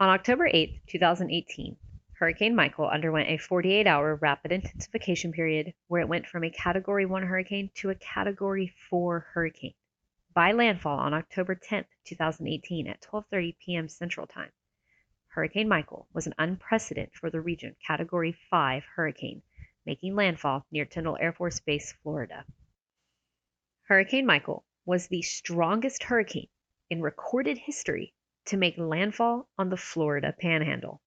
On October 8, 2018, Hurricane Michael underwent a 48-hour rapid intensification period where it went from a Category 1 hurricane to a Category 4 hurricane. By landfall on October 10, 2018 at 12:30 p.m. Central Time, Hurricane Michael was an unprecedented for the region Category 5 hurricane, making landfall near Tyndall Air Force Base, Florida. Hurricane Michael was the strongest hurricane in recorded history to make landfall on the Florida Panhandle.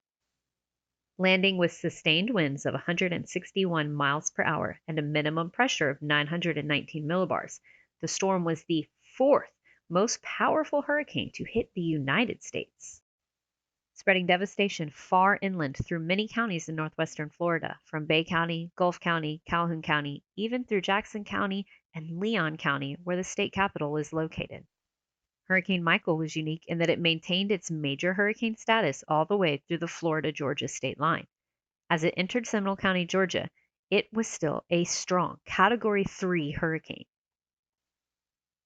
Landing with sustained winds of 161 miles per hour and a minimum pressure of 919 millibars, the storm was the fourth most powerful hurricane to hit the United States, spreading devastation far inland through many counties in northwestern Florida, from Bay County, Gulf County, Calhoun County, even through Jackson County and Leon County, where the state capital is located. Hurricane Michael was unique in that it maintained its major hurricane status all the way through the Florida-Georgia state line. As it entered Seminole County, Georgia, it was still a strong Category 3 hurricane.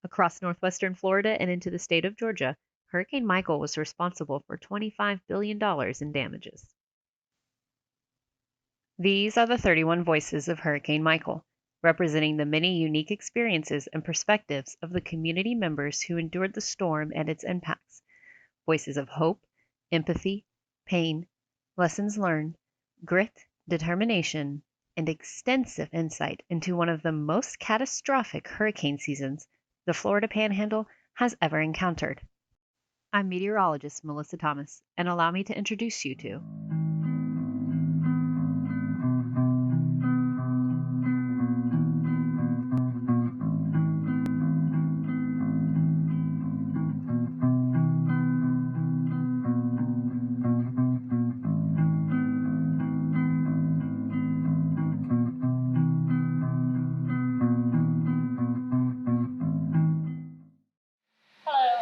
Across northwestern Florida and into the state of Georgia, Hurricane Michael was responsible for $25 billion in damages. These are the 31 voices of Hurricane Michael, representing the many unique experiences and perspectives of the community members who endured the storm and its impacts. Voices of hope, empathy, pain, lessons learned, grit, determination, and extensive insight into one of the most catastrophic hurricane seasons the Florida Panhandle has ever encountered. I'm meteorologist Melissa Thomas, and allow me to introduce you to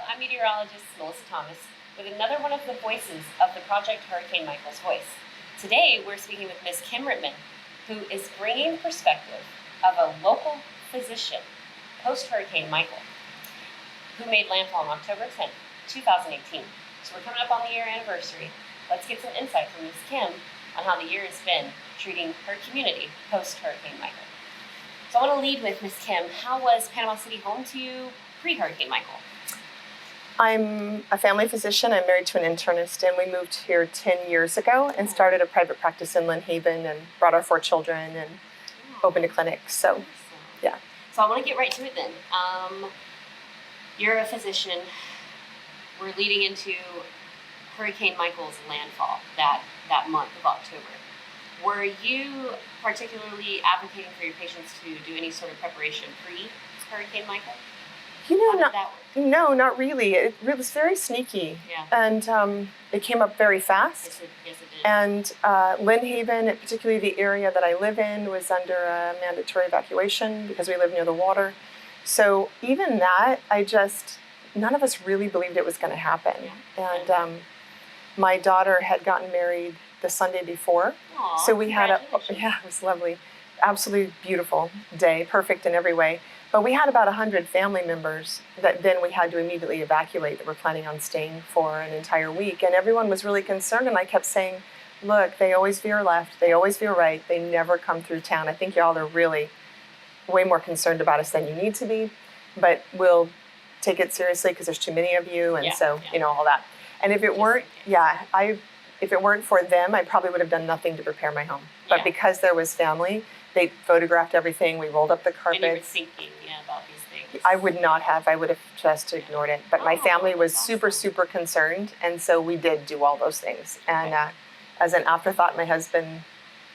I'm meteorologist Melissa Thomas with another one of the voices of the Project Hurricane Michael's Voice. Today we're speaking with Ms. Kym Rittman, who is bringing the perspective of a local physician post-Hurricane Michael, who made landfall on October 10, 2018. So we're coming up on the year anniversary. Let's get some insight from Ms. Kym on how the year has been treating her community post-Hurricane Michael. So I want to lead with Ms. Kym. How was Panama City home to you pre-Hurricane Michael? I'm a family physician. I'm married to an internist, and we moved here 10 years ago and started a private practice in Lynn Haven and brought our 4 children and opened a clinic. So, yeah. So I want to get right to it then. You're a physician. We're leading into Hurricane Michael's landfall that month of October. Were you particularly advocating for your patients to do any sort of preparation pre-Hurricane Michael? No, not really. It was very sneaky. Yeah. And it came up very fast. Yes, it did. And Lynn Haven, particularly the area that I live in, was under a mandatory evacuation because we live near the water. So even that, none of us really believed it was going to happen. Yeah. And my daughter had gotten married the Sunday before. Aww, so we had it was lovely. Absolutely beautiful day, perfect in every way. But we had about 100 family members that then we had to immediately evacuate that were planning on staying for an entire week. And everyone was really concerned, and I kept saying, look, they always veer left, they always veer right, they never come through town. I think y'all are really way more concerned about us than you need to be, but we'll take it seriously because there's too many of you, and all that. And if it weren't, if it weren't for them, I probably would have done nothing to prepare my home. But because there was family, they photographed everything. We rolled up the carpets. And you were thinking, about these things. I would not have. I would have just ignored it. But my family was super, super concerned, and so we did do all those things. And as an afterthought, my husband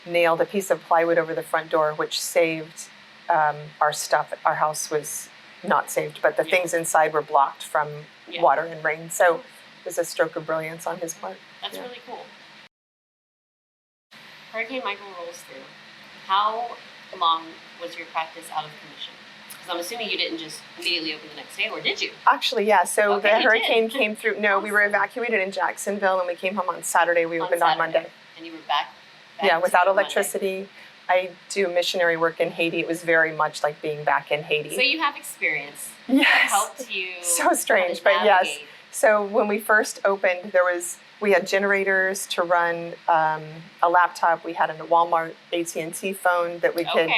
nailed a piece of plywood over the front door, which saved our stuff. Our house was not saved, but the things inside were blocked from water and rain. So it was a stroke of brilliance on his part. That's really cool. Hurricane Michael rolls through. How long was your practice out of commission? Because I'm assuming you didn't just immediately open the next day, or did you? Actually, yeah. So the hurricane came through. No, we were evacuated in Jacksonville, and we came home on Saturday. We opened on Monday. And you were back yeah, without electricity. I do missionary work in Haiti. It was very much like being back in Haiti. So you have experience. Yes. That helped you. So strange, but yes. So when we first opened, we had generators to run a laptop. We had a Walmart AT&T phone that we could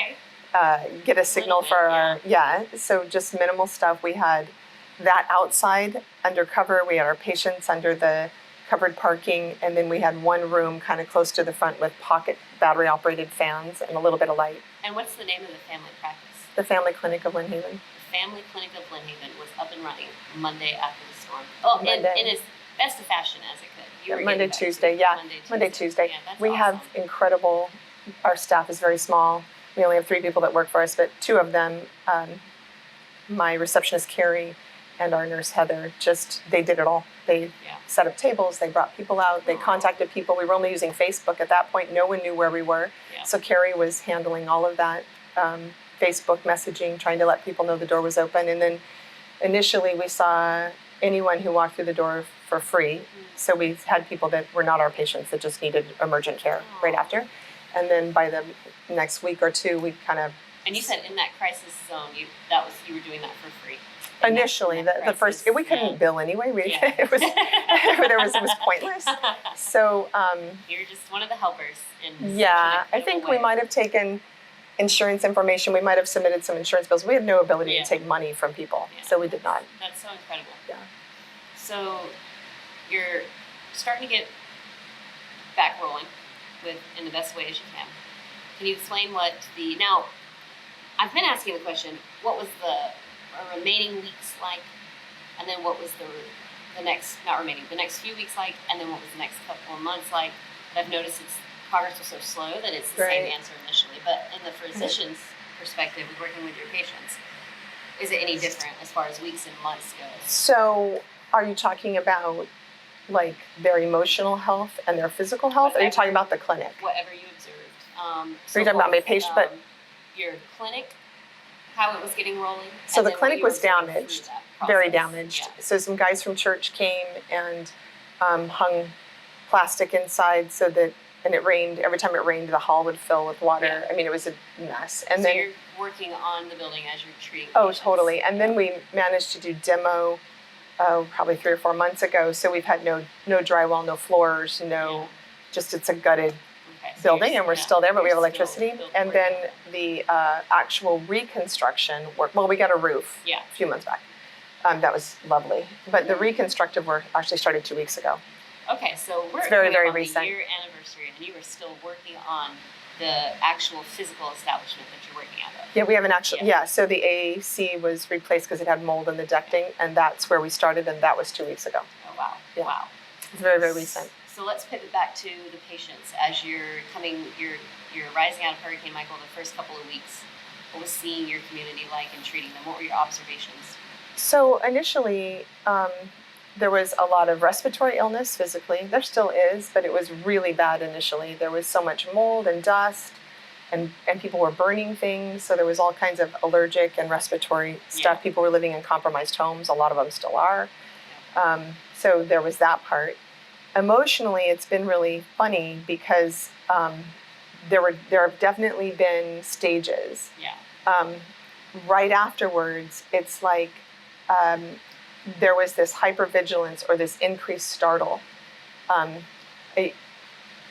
get a signal for our, so just minimal stuff. We had that outside under cover. We had our patients under the covered parking, and then we had one room kind of close to the front with pocket battery operated fans and a little bit of light. And what's the name of the family practice? The Family Clinic of Lynn Haven. The Family Clinic of Lynn Haven was up and running Monday after the storm. Oh, in as best of fashion as it could. Monday, Tuesday. Monday, Tuesday. Yeah, that's we awesome. have incredible, our staff is very small. We only have 3 people that work for us, but 2 of them, my receptionist Carrie and our nurse Heather, they did it all. They set up tables, they brought people out, they contacted people. We were only using Facebook at that point. No one knew where we were. Yeah. So Carrie was handling all of that, Facebook messaging, trying to let people know the door was open. And then initially we saw anyone who walked through the door for free. So we had people that were not our patients that just needed emergent care right after. And then by the next week or 2, we kind of... And you said in that crisis zone, you were doing that for free. Initially, the first, we couldn't bill anyway. It was pointless. So you're just one of the helpers. I think we might have taken insurance information. We might have submitted some insurance bills. We had no ability to take money from people, so we did not. That's so incredible. Yeah. So you're starting to get back rolling in the best way as you can. Can you explain now? I've been asking the question: what was the remaining weeks like, and then what was the next few weeks like, and then what was the next couple of months like? But I've noticed progress was so slow that it's the same answer initially. But in the physician's perspective of working with your patients, is it any different as far as weeks and months go? So are you talking about like their emotional health and their physical health? Or are you talking about the clinic? Whatever you observed. So you're talking about my patient, but your clinic, how it was getting rolling. So the clinic was damaged, very damaged. Yeah. So some guys from church came and hung plastic inside so that, and it rained. Every time it rained, the hall would fill with water. Yeah. I mean, it was a mess. And so then you're working on the building as you're treating patients. Totally. And then we managed to do demo probably 3 or 4 months ago. So we've had no drywall, no floors, just it's a gutted building, and we're still there, but we have electricity. And then the actual reconstruction work, we got a roof a few months back. That was lovely. But the reconstructive work actually started 2 weeks ago. Okay, so we're very on recent. The year anniversary, and you are still working on the actual physical establishment that you're working out of. Yeah, we have an actual, so the AAC was replaced because it had mold in the decking, and that's where we started, and that was 2 weeks ago. Oh, wow. Yeah. Wow. It's very, very recent. So let's pivot back to the patients. As you're rising out of Hurricane Michael the first couple of weeks. What was seeing your community like and treating them? What were your observations? So initially, there was a lot of respiratory illness physically. There still is, but it was really bad initially. There was so much mold and dust, and people were burning things. So there was all kinds of allergic and respiratory stuff. People were living in compromised homes. A lot of them still are. So there was that part. Emotionally, it's been really funny because there have definitely been stages. Yeah. Right afterwards, it's like there was this hypervigilance or this increased startle. I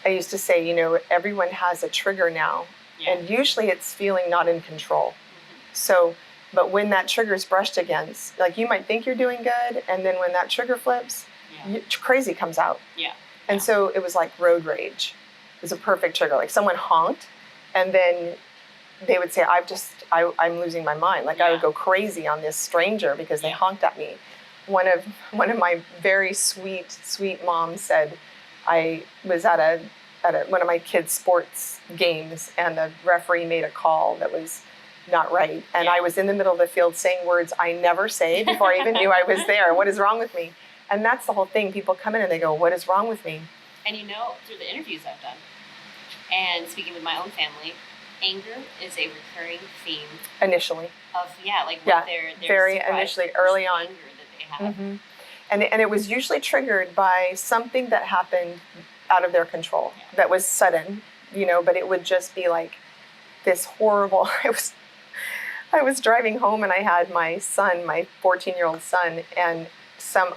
used to say, everyone has a trigger now, and usually it's feeling not in control. Mm-hmm. So, but when that trigger is brushed against, like you might think you're doing good, and then when that trigger flips, crazy comes out. Yeah. And so it was like road rage. It was a perfect trigger. Like someone honked, and then they would say, I'm losing my mind. Like I would go crazy on this stranger because they honked at me. One of my very sweet moms said, I was at one of my kids' sports games, and the referee made a call that was not right. And I was in the middle of the field saying words I never say before I even knew I was there. What is wrong with me? And that's the whole thing. People come in and they go, what is wrong with me? And through the interviews I've done, and speaking with my own family, anger is a recurring theme. Initially. Of, what they're very initially, early on. Anger that they have. Mm-hmm. And it was usually triggered by something that happened out of their control, that was sudden, but it would just be like this horrible, I was driving home, and I had my son, my 14-year-old son, and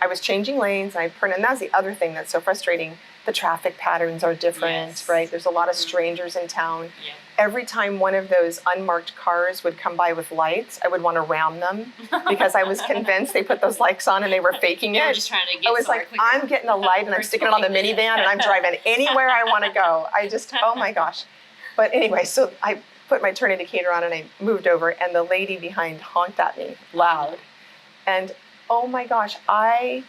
I was changing lanes, and that's the other thing that's so frustrating. The traffic patterns are different, Yes. right? There's a lot of strangers in town. Yeah. Every time one of those unmarked cars would come by with lights, I would want to ram them because I was convinced they put those lights on and they were faking They it. were just trying to get I was somewhere like, quicker. I'm getting a light and I'm sticking it on the minivan and I'm driving anywhere I want to go. Oh my gosh. But anyway, so I put my turn indicator on and I moved over, and the lady behind honked at me loud. And oh my gosh, I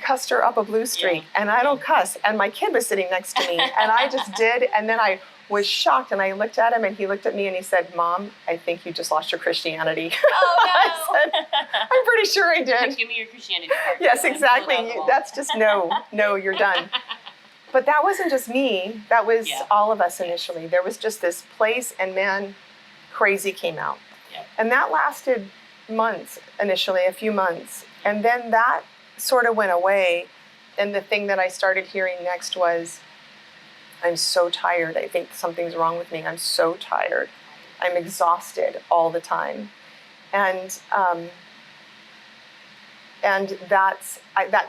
cussed her up a blue streak, and I don't cuss. And my kid was sitting next to me, and I just did. And then I was shocked, and I looked at him, and he looked at me, and he said, "Mom, I think you just lost your Christianity." Oh no! I said, "I'm pretty sure I did." Give me your Christianity card. Yes, exactly. That's just no, you're done. But that wasn't just me. That was all of us initially. There was just this place, and man, crazy came out. Yep. And that lasted months initially, a few months. And then that sort of went away. And the thing that I started hearing next was, I'm so tired. I think something's wrong with me. I'm so tired. I'm exhausted all the time. And that's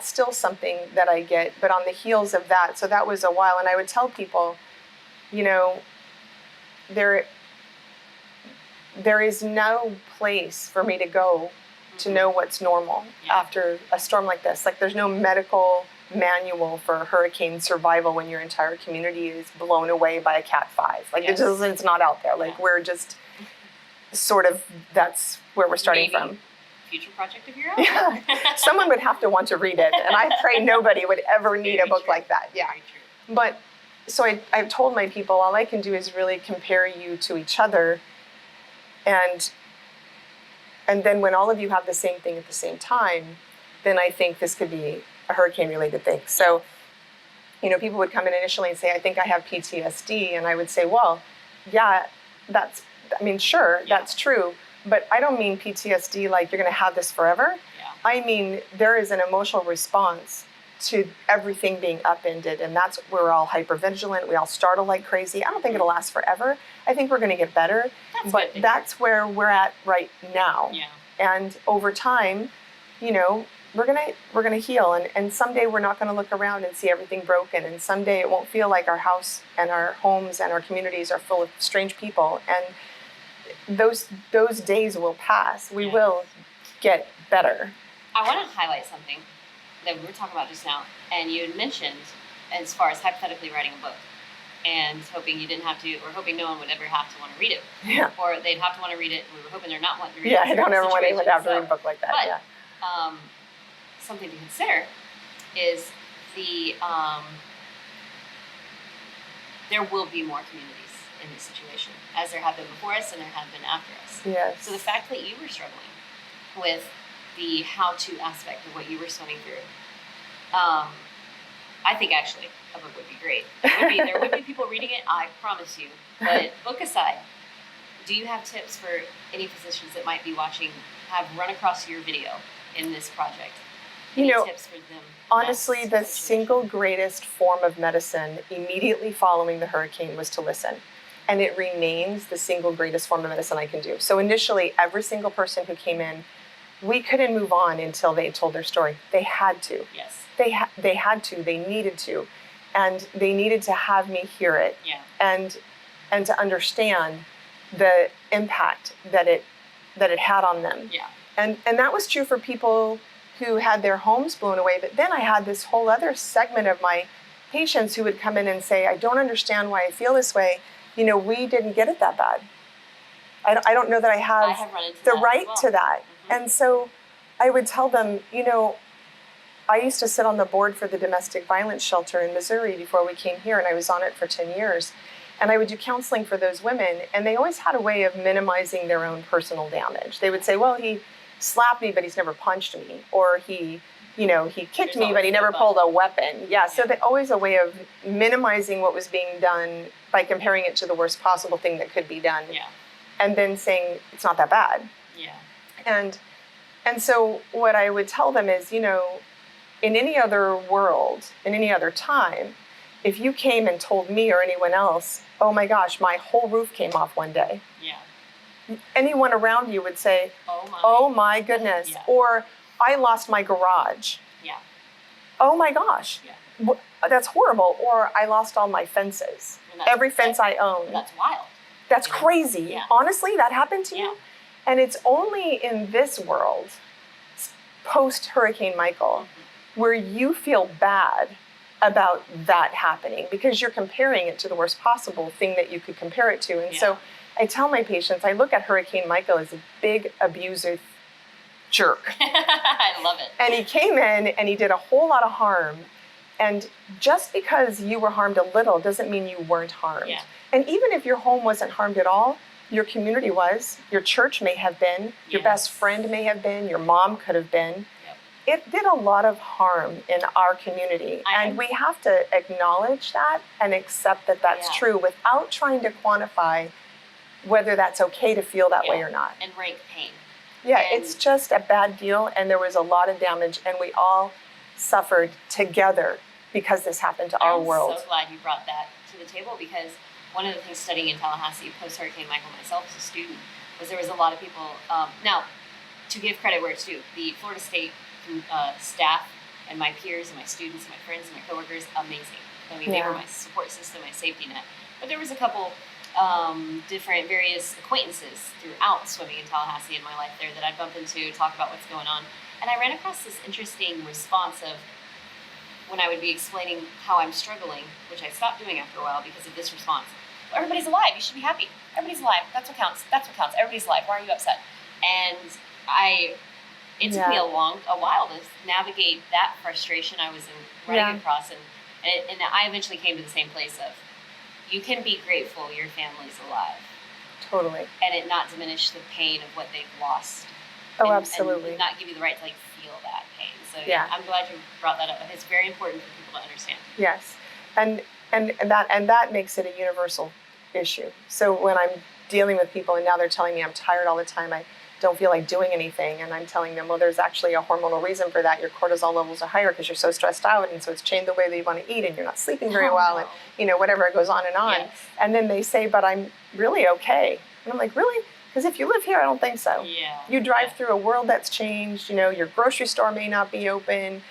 still something that I get, but on the heels of that, so that was a while, and I would tell people, there is no place for me to go to know what's normal after a storm like this. Like, there's no medical manual for hurricane survival when your entire community is blown away by a Cat 5. Like, it's not out there. Like, we're just sort of, that's where we're starting from. Future project of your own. Yeah, someone would have to want to read it, and I pray nobody would ever need a book like that. Yeah, but so I've told my people, all I can do is really compare you to each other, and then when all of you have the same thing at the same time, then I think this could be a hurricane-related thing. So, people would come in initially and say, I think I have PTSD, and I would say, well, yeah, sure, that's true. But I don't mean PTSD like you're going to have this forever. Yeah. I mean, there is an emotional response to everything being upended, and that's where we're all hypervigilant. We all startle like crazy. I don't think it'll last forever. I think we're going to get better. That's where we're at right now. Yeah. And over time, we're gonna heal. And someday we're not going to look around and see everything broken. And someday it won't feel like our house and our homes and our communities are full of strange people. And those days will pass. We will get better. I want to highlight something that we were talking about just now, and you had mentioned as far as hypothetically writing a book and hoping you didn't have to, or hoping no one would ever have to want to read it. Yeah. Or they'd have to want to read it, and we were hoping they're not wanting to read it. Yeah, I don't ever want anyone to have to read a book like that. But, yeah. Something to consider is there will be more communities in this situation, as there have been before us and there have been after us. Yes. So the fact that you were struggling with the how-to aspect of what you were swimming through, I think actually a book would be great. There would be people reading it, I promise you. But book aside, do you have tips for any physicians that might be watching, have run across your video in this project? Any tips for them? Honestly, the single greatest form of medicine immediately following the hurricane was to listen. And it remains the single greatest form of medicine I can do. So initially, every single person who came in, we couldn't move on until they told their story. They had to. Yes. They had to. They needed to. And they needed to have me hear it. Yeah. And to understand the impact that it had on them. Yeah. And that was true for people who had their homes blown away. But then I had this whole other segment of my patients who would come in and say, I don't understand why I feel this way. We didn't get it that bad. I don't know that I have the right to that. Mm-hmm. And so I would tell them, I used to sit on the board for the domestic violence shelter in Missouri before we came here, and I was on it for 10 years. And I would do counseling for those women, and they always had a way of minimizing their own personal damage. They would say, well, he slapped me, but he's never punched me. Or he kicked me, but he never pulled a weapon. Yeah, so they always a way of minimizing what was being done by comparing it to the worst possible thing that could be done. Yeah. And then saying, it's not that bad. Yeah. And so what I would tell them is, in any other world, in any other time, if you came and told me or anyone else, oh my gosh, my whole roof came off one day. Yeah. Anyone around you would say, oh my goodness. Yeah. Or I lost my garage. Yeah. Oh my gosh. Yeah. That's horrible. Or I lost all my fences. Every fence I own. That's wild. That's crazy. Yeah. Honestly, that happened to you? And it's only in this world, post-Hurricane Michael, where you feel bad about that happening because you're comparing it to the worst possible thing that you could compare it to. And so I tell my patients, I look at Hurricane Michael as a big abusive jerk. I love it. And he came in and he did a whole lot of harm. And just because you were harmed a little doesn't mean you weren't harmed. Yeah. And even if your home wasn't harmed at all, your community was, your church may have been, your best friend may have been, your mom could have been. It did a lot of harm in our community. And we have to acknowledge that and accept that that's true without trying to quantify whether that's okay to feel that way or not. And rank pain. Yeah, it's just a bad deal, and there was a lot of damage, and we all suffered together because this happened to our world. I'm so glad you brought that to the table, because one of the things studying in Tallahassee post-Hurricane Michael, myself as a student, was there was a lot of people, now, to give credit where it's due, the Florida State staff and my peers and my students and my friends and my coworkers, amazing. I mean, they were my support system, my safety net. But there was a couple different various acquaintances throughout swimming in Tallahassee in my life there that I'd bump into, talk about what's going on. And I ran across this interesting response of when I would be explaining how I'm struggling, which I stopped doing after a while because of this response. Well, everybody's alive. You should be happy. Everybody's alive. That's what counts. That's what counts. Everybody's alive. Why are you upset? And it took me a while to navigate that frustration I was running across. And I eventually came to the same place of, you can be grateful your family's alive. Totally. And it not diminish the pain of what they've lost. Oh, absolutely. And not give you the right to feel that pain. So I'm glad you brought that up. It's very important for people to understand. Yes. And that makes it a universal issue. So when I'm dealing with people and now they're telling me I'm tired all the time, I don't feel like doing anything, and I'm telling them, well, there's actually a hormonal reason for that. Your cortisol levels are higher because you're so stressed out, and so it's changed the way that you want to eat, and you're not sleeping very well, and whatever, it goes on and on. Yes. And then they say, but I'm really okay. And I'm like, really? Because if you live here, I don't think so. Yeah. You drive through a world that's changed. Your grocery store may not be open.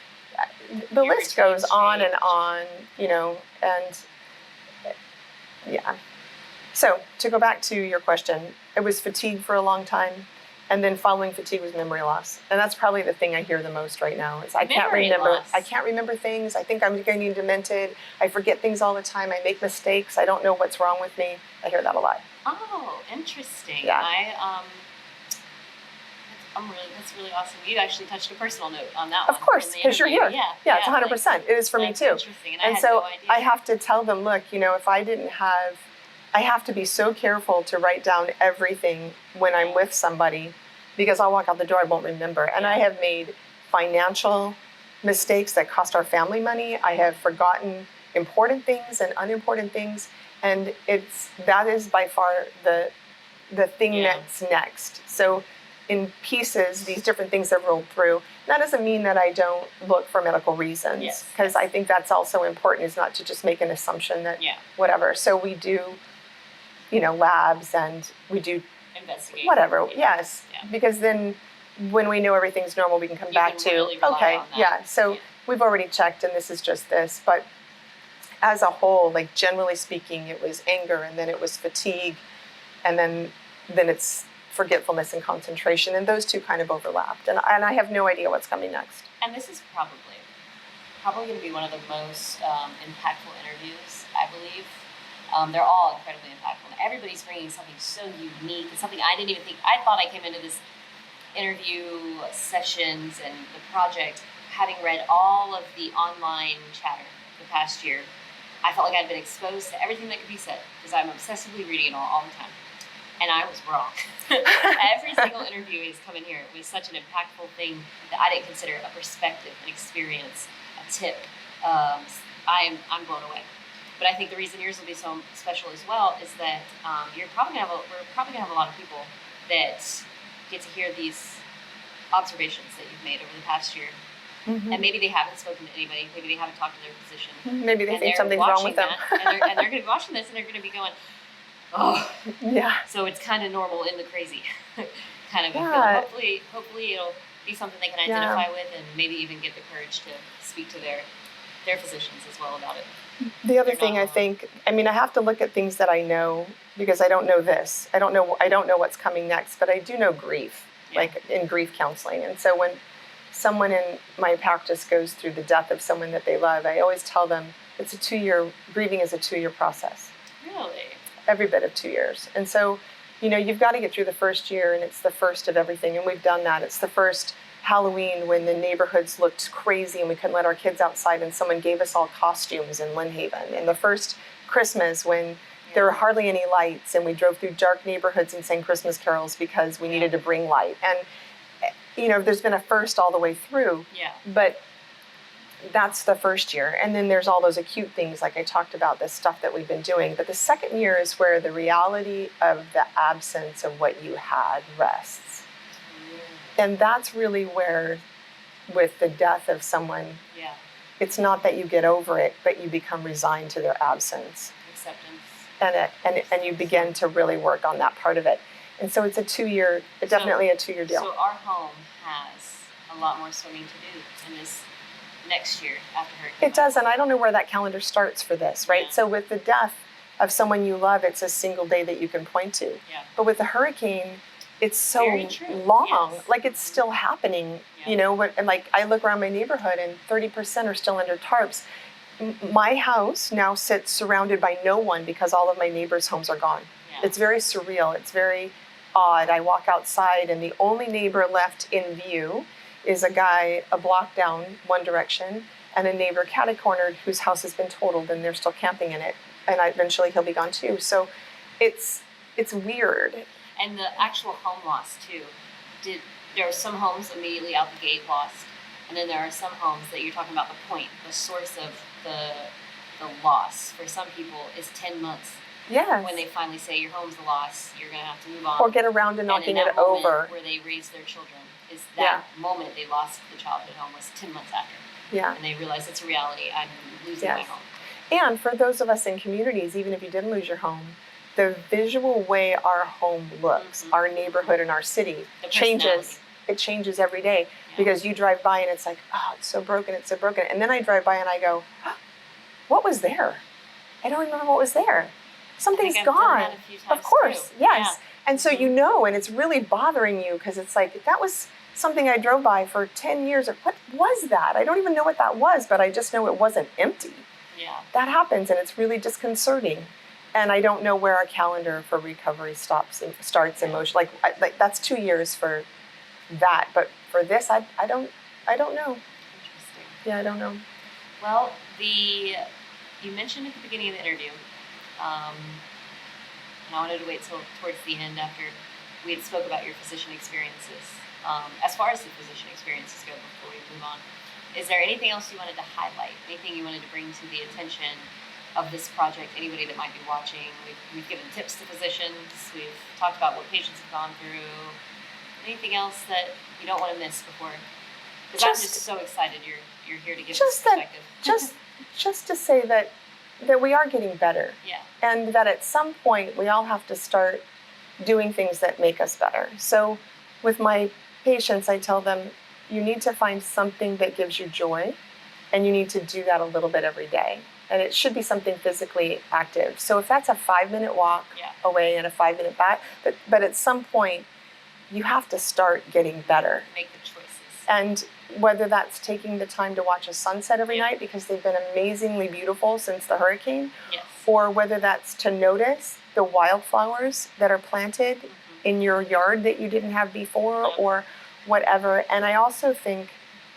The list goes on and on. And yeah. So to go back to your question, it was fatigue for a long time. And then following fatigue was memory loss. And that's probably the thing I hear the most right now is I can't remember things. I think I'm getting demented. I forget things all the time. I make mistakes. I don't know what's wrong with me. I hear that a lot. Oh, interesting. Yeah. That's really awesome. You actually touched a personal note on that one. Of course, because you're here. Yeah, it's 100%. It is for me too. Interesting. And so no idea. I have to tell them, look, if I have to be so careful to write down everything when I'm with somebody, because I'll walk out the door, I won't remember. And I have made financial mistakes that cost our family money. I have forgotten important things and unimportant things. And that is by far the thing that's next. So in pieces, these different things have rolled through. That doesn't mean that I don't look for medical reasons, because I think that's also important, is not to just make an assumption that whatever. So we do, labs, and we do investigate. Whatever, yes. Yeah. Because then when we know everything's normal, we can come back to, really so we've already checked and this is just this. But as a whole, generally speaking, it was anger, and then it was fatigue, and then it's forgetfulness and concentration, and those two kind of overlapped. And I have no idea what's coming next. And this is probably going to be one of the most impactful interviews, I believe. They're all incredibly impactful. Everybody's bringing something so unique, and something I didn't even think. I thought I came into this interview sessions and the project having read all of the online chatter the past year. I felt like I'd been exposed to everything that could be said, because I'm obsessively reading it all the time. And I was wrong. Every single interview has come in here. It was such an impactful thing that I didn't consider a perspective, an experience, a tip. I'm blown away. But I think the reason yours will be so special as well is that we're probably gonna have a lot of people that get to hear these observations that you've made over the past year. Mm-hmm. And maybe they haven't spoken to anybody. Maybe they haven't talked to their physician. Maybe they think something's wrong with them. and they're going to be watching this, and they're going to be going, oh. Yeah. So it's kind of normal in the crazy kind of a feeling. Hopefully it'll be something they can Yeah. identify with, and maybe even get the courage to speak to their physicians as well about it. The other They're thing not I alone. think, I mean, I have to look at things that I know because I don't know this. I don't know what's coming next, but I do know grief, Yeah. like in grief counseling. And so when someone in my practice goes through the death of someone that they love, I always tell them grieving is a 2-year process. Really? Every bit of 2 years. And so, you've got to get through the first year, and it's the first of everything. And we've done that. It's the first Halloween when the neighborhoods looked crazy and we couldn't let our kids outside, and someone gave us all costumes in Lynn Haven. And the first Christmas when there were hardly any lights, and we drove through dark neighborhoods and sang Christmas carols because we needed to bring light. And, there's been a first all the way through. Yeah. But that's the first year. And then there's all those acute things like I talked about, this stuff that we've been doing. But the second year is where the reality of the absence of what you had rests. And that's really where, with the death of someone, it's not that you get over it, but you become resigned to their absence. Acceptance. And you begin to really work on that part of it. And so it's definitely a 2-year deal. So our home has a lot more swimming to do in this next year after Hurricane It does, and I don't know where that calendar starts for this, right? Yeah. So with the death of someone you love, it's a single day that you can point to. Yeah. But with the hurricane, it's so long. Yes. Like it's still happening, and like I look around my neighborhood and 30% are still under tarps. My house now sits surrounded by no one because all of my neighbors' homes are gone. Yeah. It's very surreal. It's very odd. I walk outside and the only neighbor left in view is a guy a block down one direction, and a neighbor catty-cornered whose house has been totaled and they're still camping in it. And eventually he'll be gone too. So it's weird. And the actual home loss too. There are some homes immediately out the gate lost, and then there are some homes that you're talking about the source of the loss for some people is 10 months. Yes. When they finally say your home's a loss, you're going to have to move on. Or get around to knocking it over. Where they raise their children is that moment they lost the childhood home was 10 months after. Yeah. And they realize it's a reality. I'm losing my home. And for those of us in communities, even if you didn't lose your home, the visual way our home looks, our neighborhood and our city changes. It changes every day because you drive by and it's like, oh, it's so broken, it's so broken. And then I drive by and I go, oh, what was there? I don't remember what was there. Something's gone. Of course, yes. Yeah. And so and it's really bothering you because it's like, that was something I drove by for 10 years. What was that? I don't even know what that was, but I just know it wasn't empty. Yeah. That happens, and it's really disconcerting. And I don't know where our calendar for recovery starts in motion. Like that's 2 years for that, but for this, I don't know. Interesting. Yeah, I don't know. Well, you mentioned at the beginning of the interview, and I wanted to wait till towards the end after we had spoke about your physician experiences. As far as the physician experiences go, before we move on, is there anything else you wanted to highlight? Anything you wanted to bring to the attention of this project? Anybody that might be watching? We've given tips to physicians. We've talked about what patients have gone through. Anything else that you don't want to miss before? Because I'm just so excited you're here to give us perspective. Just to say that we are getting better. Yeah. And that at some point we all have to start doing things that make us better. So with my patients, I tell them, you need to find something that gives you joy, and you need to do that a little bit every day. And it should be something physically active. So if that's a 5-minute walk away and a 5-minute back, but at some point, you have to start getting better. Make the choices. And whether that's taking the time to watch a sunset every night because they've been amazingly beautiful since the hurricane, or whether that's to notice the wildflowers that are planted in your yard that you didn't have before, or whatever. And I also think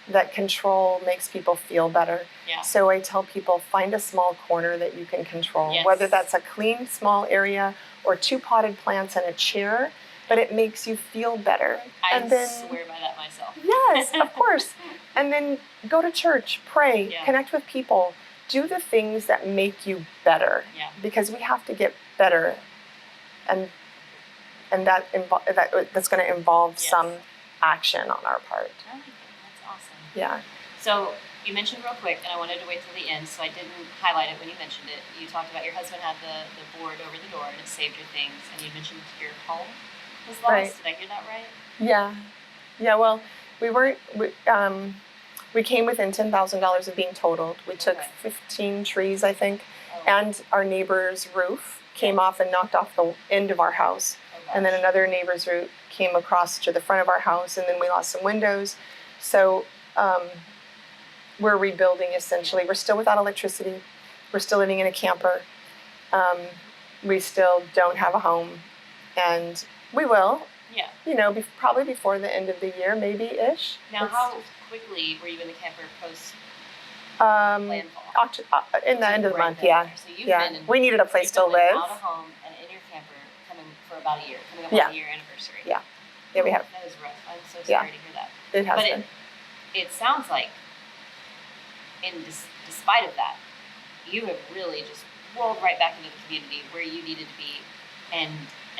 that control makes people feel better. Yeah. So I tell people, find a small corner that you can control, whether that's a clean small area or 2 potted plants and a chair, but it makes you feel better. I swear by that myself. Yes, of course. And then go to church, pray, connect with people, do the things that make you better. Yeah. Because we have to get better, and that's going to involve some action on our part. I like that. That's awesome. Yeah. So you mentioned real quick, and I wanted to wait till the end, so I didn't highlight it when you mentioned it. You talked about your husband had the board over the door and it saved your things, and you mentioned your home was lost. Right. Did I hear that right? Yeah. Well, We weren't. We came within $10,000 of being totaled. We took Okay. 15 trees, I think, Oh. and our neighbor's roof came off and knocked off the end of our house. Oh, And then gosh. another neighbor's roof came across to the front of our house, and then we lost some windows. So we're rebuilding essentially. We're still without electricity. We're still living in a camper. We still don't have a home, and we will. Yeah. You know, probably before the end of the year, maybe-ish. Now, how quickly were you in the camper post Um, landfall? in the end of the Right month, there. yeah. So you've Yeah. been in, We needed a place you've to been live. out of home and in your camper coming for about a year, coming up Yeah. on a year anniversary. Yeah. Yeah, we have. That is rough. I'm so sorry Yeah. to hear that. It has But been. it sounds like, despite of that, you have really just rolled right back into the community where you needed to be, and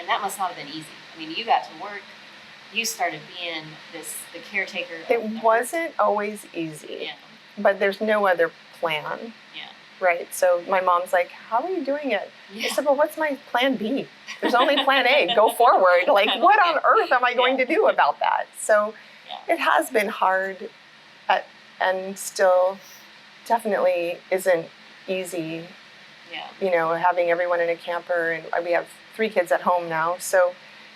that must not have been easy. I mean, you got to work. You started being the caretaker. It wasn't always easy, Yeah. but there's no other plan, Yeah. right? So my mom's like, "How are you doing it?" I Yeah. said, "Well, what's my plan B? There's only plan A. Go forward. Like, what on earth am I going to do about that?" So Yeah. it has been hard, and still definitely isn't easy. Yeah. You know, having everyone in a camper, and we have 3 kids at home now, so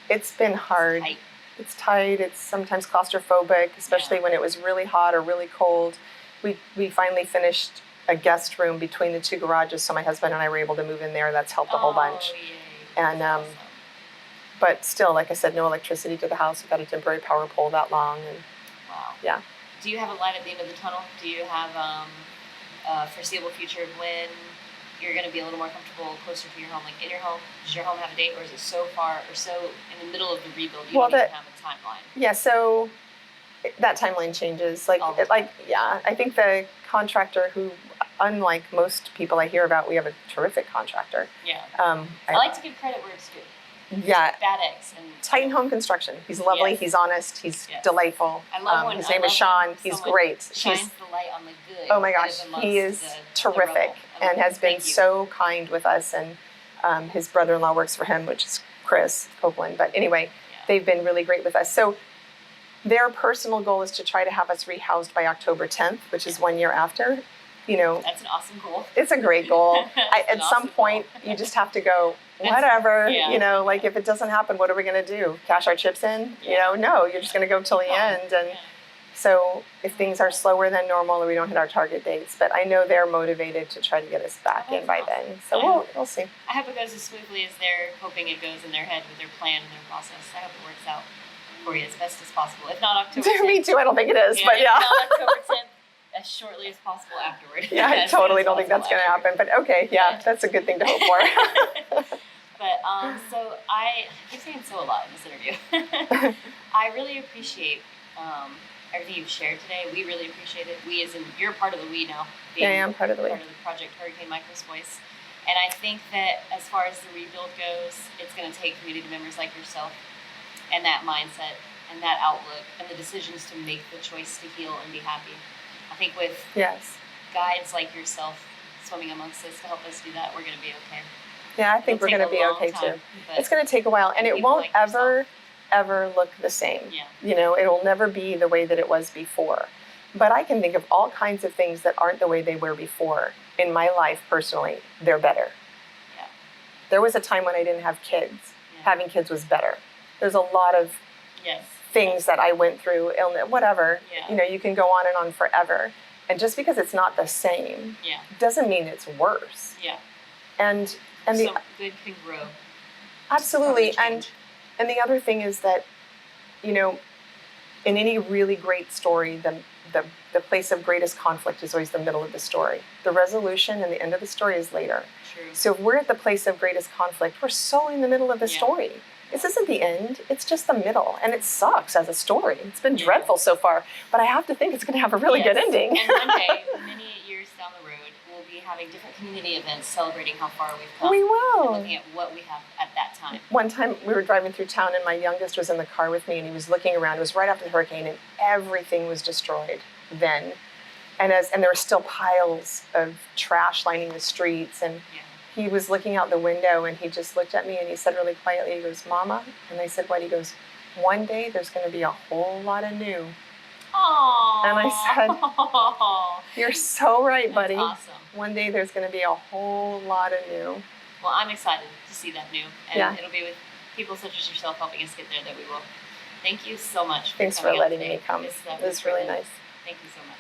it's been hard. Tight. It's tight. It's sometimes claustrophobic, especially when it was really hot or really cold. We finally finished a guest room between the 2 garages, so my husband and I were able to move in there. That's helped a whole bunch. Yay. And That's awesome. but still, like I said, no electricity to the house. We've got a temporary power pole that long, and Wow. yeah. Do you have a light at the end of the tunnel? Do you have a foreseeable future of when you're going to be a little more comfortable, closer to your home, like in your home? Does your home have a date, or is it so far or so in the middle of the rebuild you Well, don't even have a timeline? Yeah, so that timeline changes. All the time. I think the contractor who, unlike most people I hear about, we have a terrific contractor. Yeah. I like to give credit where it's due. Yeah, Bad eggs and Titan Home Construction. He's lovely. Yes. He's honest. He's Yes. delightful. I love when his I name love is Sean. when He's someone great. shines the light on the good. Oh my gosh, that amongst he is the terrific rubble. and has been Thank you. so kind with us. And his brother-in-law works for him, which is Chris Copeland. But anyway, Yeah. they've been really great with us. So their personal goal is to try to have us rehoused by October 10th, which is 1 year after. You know, That's an awesome goal. it's a great goal. That's At an some awesome point, goal. you just have to go, whatever. Yeah. You know, like if it doesn't happen, what are we going to do? Cash our chips in? You Yeah. know, no, you're just going to go till the end. And Yeah. so if things are slower than normal or we don't hit our target dates, but I know they're motivated to try to get us back in by That's then. So awesome. we'll see. I hope it goes as smoothly as they're hoping it goes in their head with their plan and their process. I hope it works out for you as best as possible. If not October 10th. Me too. I don't think it is, but If yeah. not October 10th, as shortly as possible afterward. Yeah, I As soon totally as don't think that's possible going to happen, but okay, yeah, Yeah. that's a good thing to hope for. But so I keep saying so a lot in this interview. I really appreciate everything you've shared today. We really appreciate it. We, as in, you're part of the we now. Yeah, I am part of the we. Part of the Project Hurricane Michael's Voice. And I think that as far as the rebuild goes, it's going to take community members like yourself and that mindset and that outlook and the decisions to make the choice to heal and be happy. I think with Yes. guides like yourself swimming amongst us to help us do that, we're going to be okay. Yeah, I think It'll we're going to take be a long okay time, too. but It's going to take a while, and it people won't like yourself. ever look the same. Yeah. You know, it will never be the way that it was before. But I can think of all kinds of things that aren't the way they were before in my life personally. They're better. Yeah. There was a time when I didn't have kids. Yeah. Having kids was better. There's a lot of Yes. things that I went through, illness, whatever. Yeah. You know, you can go on and on forever. And just because it's not the same Yeah. doesn't mean it's worse. Yeah. And the So good can grow. absolutely From the and change. and the other thing is that, you know, in any really great story, the place of greatest conflict is always the middle of the story. The resolution and the end of the story is later. True. So if we're at the place of greatest conflict, we're so in the middle of the Yeah. story. This isn't the end, it's just the middle. And it sucks as a story. It's been Yeah. dreadful so far, but I have to think it's going to have a really good Yes. ending. And one day, many years down the road, we'll be having different community events celebrating how far we've come. We And will. looking at what we have at that time. One time we were driving through town and my youngest was in the car with me and he was looking around. It was right after the hurricane and everything was destroyed then. And there were still piles of trash lining the streets, and Yeah. he was looking out the window and he just looked at me and he said really quietly, he goes, "Mama," and I said, "What?" He goes, "One day there's going to be a whole lot of new Aww. And I said, you're so right, buddy. That's awesome. One day there's going to be a whole lot of new. Well, I'm excited to see that new. And Yeah. it'll be with people such as yourself helping us get there that we will. Thank you so much. Thanks for letting me come. It was really nice. Thank you so much.